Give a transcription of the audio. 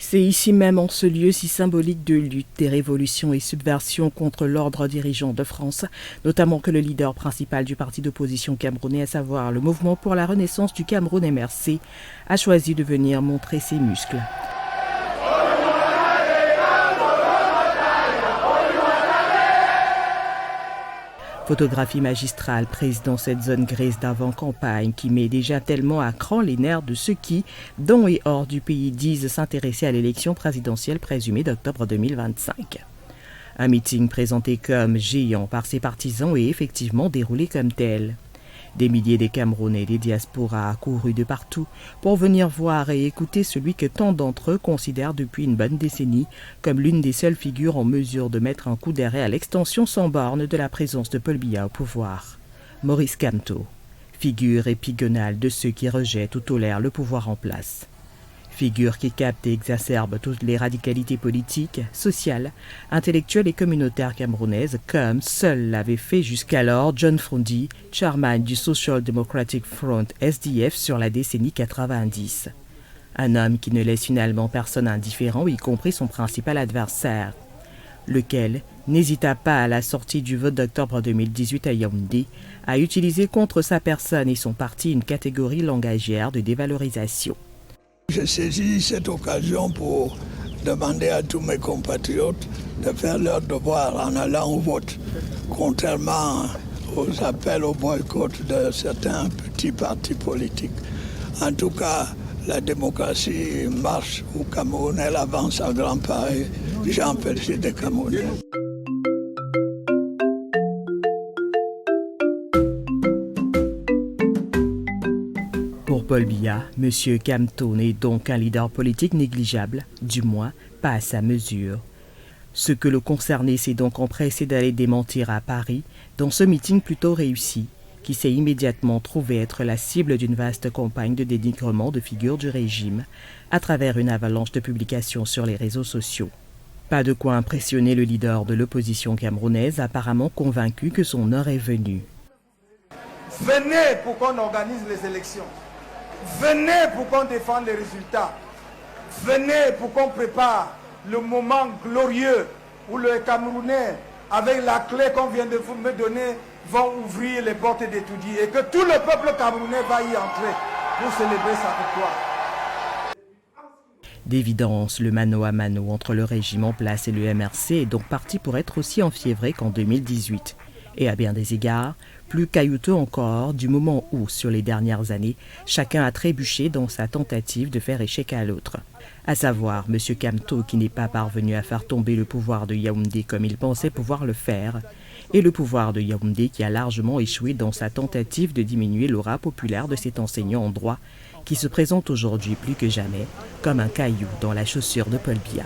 C'est ici même, en ce lieu si symbolique de lutte, des révolutions et subversions contre l'ordre dirigeant de France, notamment que le leader principal du parti d'opposition camerounais, à savoir le Mouvement pour la Renaissance du Cameroun MRC, a choisi de venir montrer ses muscles. Photographie magistrale prise dans cette zone grise d'avant-campagne qui met déjà tellement à cran les nerfs de ceux qui, dans et hors du pays, disent s'intéresser à l'élection présidentielle présumée d'octobre 2025. Un meeting présenté comme géant par ses partisans et effectivement déroulé comme tel. Des milliers de Camerounais et des diasporas accourus de partout pour venir voir et écouter celui que tant d'entre eux considèrent depuis une bonne décennie comme l'une des seules figures en mesure de mettre un coup d'arrêt à l'extension sans borne de la présence de Paul Biya au pouvoir. Maurice Kamto, figure épigonale de ceux qui rejettent ou tolèrent le pouvoir en place. Figure qui capte et exacerbe toutes les radicalités politiques, sociales, intellectuelles et communautaires camerounaises, comme seul l'avait fait jusqu'alors John Frondi, chairman du Social Democratic Front SDF sur la décennie 90. Un homme qui ne laisse finalement personne indifférent, y compris son principal adversaire, lequel n'hésita pas à la sortie du vote d'octobre 2018 à Yaoundé à utiliser contre sa personne et son parti une catégorie langagière de dévalorisation. Je saisis cette occasion pour demander à tous mes compatriotes de faire leur devoir en allant au vote, contrairement aux appels au boycott de certains petits partis politiques. En tout cas, la démocratie marche au Cameroun, elle avance à grands pas et j'en félicite les Camerounais. Pour Paul Biya, M. Kamto n'est donc un leader politique négligeable, du moins pas à sa mesure. Ce que le concerné s'est donc empressé d'aller démentir à Paris, dans ce meeting plutôt réussi, qui s'est immédiatement trouvé être la cible d'une vaste campagne de dénigrement de figures du régime, à travers une avalanche de publications sur les réseaux sociaux. Pas de quoi impressionner le leader de l'opposition camerounaise, apparemment convaincu que son heure est venue. Venez pour qu'on organise les élections. Venez pour qu'on défende les résultats. Venez pour qu'on prépare le moment glorieux où les Camerounais, avec la clé qu'on vient de vous me donner, vont ouvrir les portes d'étudier et que tout le peuple camerounais va y entrer pour célébrer sa victoire. D'évidence, le mano à mano entre le régime en place et le MRC est donc parti pour être aussi enfiévré qu'en 2018. Et à bien des égards, plus caillouteux encore du moment où, sur les dernières années, chacun a trébuché dans sa tentative de faire échec à l'autre. À savoir M. Kamto qui n'est pas parvenu à faire tomber le pouvoir de Yaoundé comme il pensait pouvoir le faire, et le pouvoir de Yaoundé qui a largement échoué dans sa tentative de diminuer l'aura populaire de cet enseignant en droit qui se présente aujourd'hui plus que jamais comme un caillou dans la chaussure de Paul Biya.